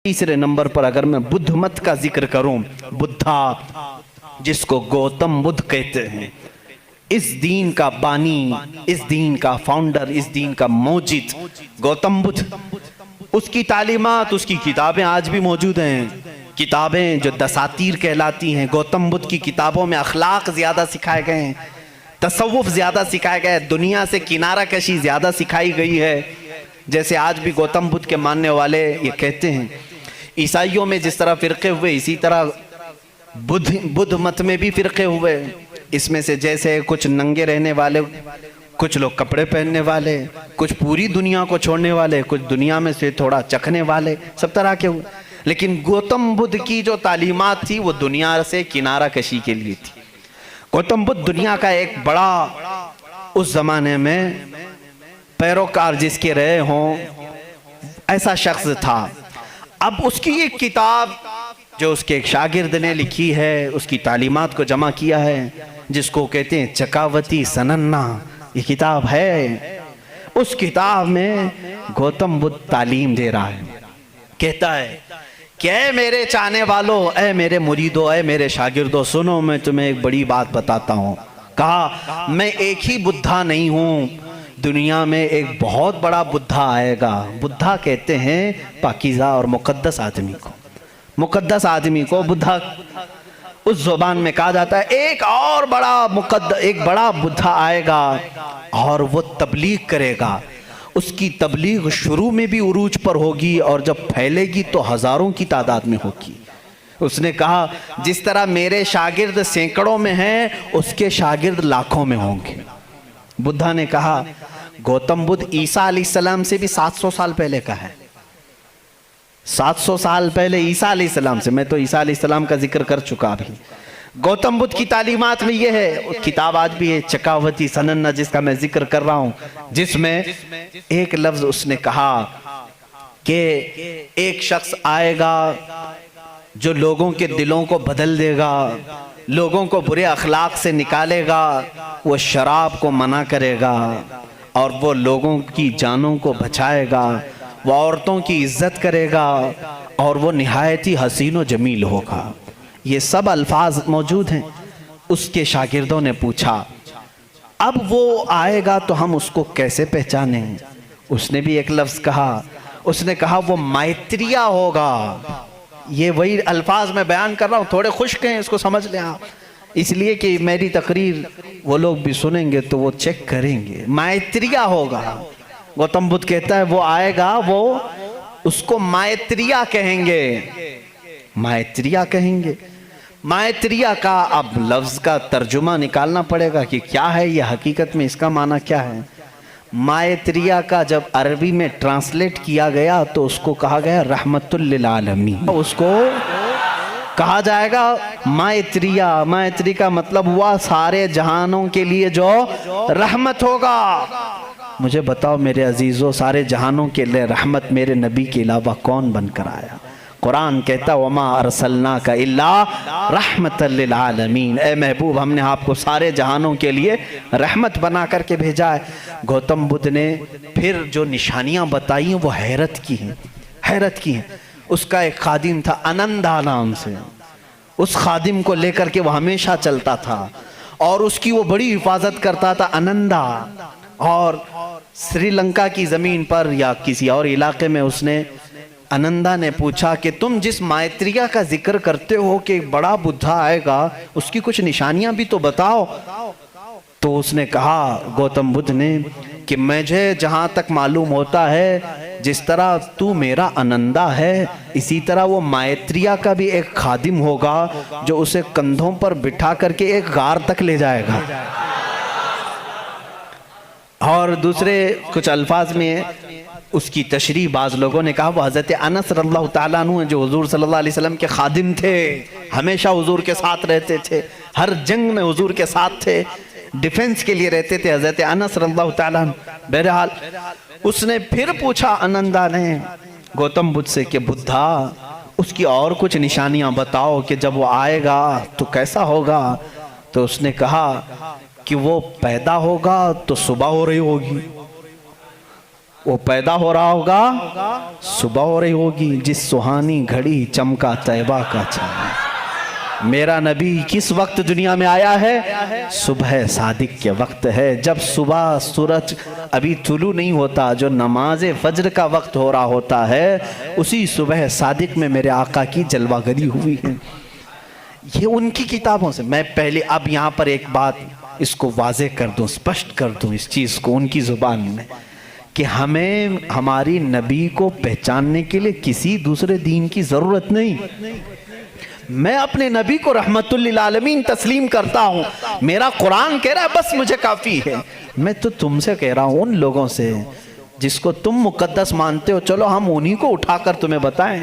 तीसरे नंबर पर अगर मैं बुद्ध मत का जिक्र करूं, बुद्धा जिसको गौतम बुद्ध कहते हैं, इस दीन का बानी, इस दीन का फाउंडर, इस दीन का मौजिद गौतम बुद्ध। उसकी तालीमात, उसकी किताबें आज भी मौजूद हैं। किताबें जो दसातीर कहलाती हैं, गौतम बुद्ध की किताबों में अखलाक ज़्यादा सिखाए गए हैं, तसव्वुफ ज़्यादा सिखाया गया है, दुनिया से किनारा कशी ज़्यादा सिखाई गई है। जैसे आज भी गौतम बुद्ध के मानने वाले ये कहते हैं, ईसाइयों में जिस तरह फ़िरक़े हुए, इसी तरह बुद्ध मत में भी फ़िरक़े हुए। इसमें से जैसे कुछ नंगे रहने वाले, कुछ लोग कपड़े पहनने वाले, कुछ पूरी दुनिया को छोड़ने वाले, कुछ दुनिया में से थोड़ा चखने वाले, सब तरह के हुए। लेकिन गौतम बुद्ध की जो तालीमात थी वो दुनिया से किनारा कशी के लिए थी। गौतम बुद्ध दुनिया का एक बड़ा, उस ज़माने में पैरोकार जिसके रहे हों ऐसा शख्स था। अब उसकी एक किताब जो उसके एक शागिर्द ने लिखी है, उसकी तालीमात को जमा किया है, जिसको कहते हैं चकावती सनन्ना, ये किताब है। उस किताब में गौतम बुद्ध तालीम दे रहा है, कहता है कि ऐ मेरे चाहने वालों, ऐ मेरे मुरीदों, ऐ मेरे शागिर्दों, सुनो मैं तुम्हें एक बड़ी बात बताता हूँ। कहा मैं एक ही बुद्धा नहीं हूँ, दुनिया में एक बहुत बड़ा बुद्धा आएगा। बुद्धा कहते हैं पाकीज़ा और मुक़द्दस आदमी को, मुक़द्दस आदमी को बुद्धा उस ज़ुबान में कहा जाता है। एक और एक बड़ा बुद्धा आएगा और वो तबलीग करेगा। उसकी तबलीग शुरू में भी उरूज पर होगी और जब फैलेगी तो हज़ारों की तादाद में होगी। उसने कहा जिस तरह मेरे शागिर्द सैकड़ों में हैं, उसके शागिर्द लाखों में होंगे। बुद्धा ने कहा, गौतम बुद्ध ईसा अलैहिस्सलाम से भी 700 साल पहले का है। 700 साल पहले ईसा अलैहिस्सलाम से, मैं तो ईसा अलैहिस्सलाम का जिक्र कर चुका अभी। गौतम बुद्ध की तालीमात में यह है, किताब आज भी है चकावती सनन्ना जिसका मैं जिक्र कर रहा हूं, जिसमें एक लफ्ज उसने कहा कि एक शख्स आएगा जो लोगों के दिलों को बदल देगा, लोगों को बुरे अखलाक से निकालेगा, वो शराब को मना करेगा और वो लोगों की जानों को बचाएगा, वो औरतों की इज्जत करेगा और वो निहायत ही हसीन व जमील होगा। ये सब अल्फाज मौजूद हैं। उसके शागिर्दों ने पूछा, अब वो आएगा तो हम उसको कैसे पहचानें? उसने भी एक लफ्ज़ कहा, उसने कहा वो मैत्रिया होगा। ये वही अल्फाज मैं बयान कर रहा हूँ, थोड़े खुश्क हैं, इसको समझ लें आप, इसलिए कि मेरी तकरीर वो लोग भी सुनेंगे तो वो चेक करेंगे। मैत्रिया होगा। गौतम बुद्ध कहता है वो आएगा, वो उसको मैत्रिया कहेंगे, मैत्रिया कहेंगे। मैत्रिया का अब लफ्ज़ का तर्जुमा निकालना पड़ेगा कि क्या है ये, हकीकत में इसका माना क्या है। मैत्रिया का जब अरबी में ट्रांसलेट किया गया तो उसको कहा गया रहमतुल लिल आलमीन। उसको कहा जाएगा मैत्रिया। मैत्री का मतलब हुआ सारे जहानों के लिए जो रहमत होगा। मुझे बताओ मेरे अजीज़ों, सारे जहानों के लिए रहमत मेरे नबी के अलावा कौन बनकर आया? कुरान कहता वमा अरसलनाका इल्ला रहमतल लिल आलमीन, ए महबूब हमने आपको सारे जहानों के लिए रहमत बना करके भेजा है। गौतम बुद्ध ने फिर जो निशानियां बताई वो हैरत की हैं, हैरत की हैं। उसका एक खादिम था अनंदा नाम से, उस खादिम को लेकर के वो हमेशा चलता था और उसकी वो बड़ी हिफाजत करता था अनंदा। और श्रीलंका की ज़मीन पर या किसी और इलाके में उसने, अनंदा ने पूछा कि तुम जिस मैत्रिया का जिक्र करते हो कि बड़ा बुद्धा आएगा, उसकी कुछ निशानियां भी तो बताओ। तो उसने कहा, गौतम बुद्ध ने, कि मुझे जहाँ तक मालूम होता है जिस तरह तू मेरा अनंदा है, इसी तरह वो मैत्रिया का भी एक खादिम होगा जो उसे कंधों पर बिठा करके एक गार तक ले जाएगा। और दूसरे कुछ अल्फाज में उसकी तशरीह बाज़ लोगों ने कहा वो हज़रत अनस रज़ियल्लाहु ताला अन्हु हैं जो हुज़ूर सल्लल्लाहु अलैहि वसल्लम के खादिम थे, हमेशा हुज़ूर के साथ रहते थे, हर जंग में हुज़ूर के साथ थे, डिफेंस के लिए रहते थे हज़रत अनस रज़ियल्लाहु ताला अन्हु। बहरहाल उसने फिर पूछा अनंदा ने गौतम बुद्ध से कि बुद्धा उसकी और कुछ निशानियां बताओ कि जब वो आएगा तो कैसा होगा। तो उसने कहा कि वो पैदा होगा तो सुबह हो रही होगी, वो पैदा हो रहा होगा, सुबह हो रही होगी, जिस सुहानी घड़ी चमका तैबा का चांद। मेरा नबी किस वक्त दुनिया में आया है? सुबह सादिक के वक्त है, जब सुबह सूरज अभी तुलू नहीं होता, जो नमाज फज्र का वक्त हो रहा होता है, उसी सुबह सादिक में मेरे आका की जलवागरी हुई है। ये उनकी किताबों से। मैं पहले अब यहाँ पर एक बात इसको वाजे कर दूं, स्पष्ट कर दूं इस चीज़ को उनकी ज़ुबान में, कि हमें हमारी नबी को पहचानने के लिए किसी दूसरे दीन की ज़रूरत नहीं। मैं अपने नबी को रहमतुल लिल आलमीन तस्लीम करता हूँ। मेरा कुरान कह रहा है बस मुझे काफ़ी है। मैं तो तुमसे कह रहा हूँ, उन लोगों से जिसको तुम मुकद्दस मानते हो, चलो हम उन्हीं को उठाकर तुम्हें बताएं।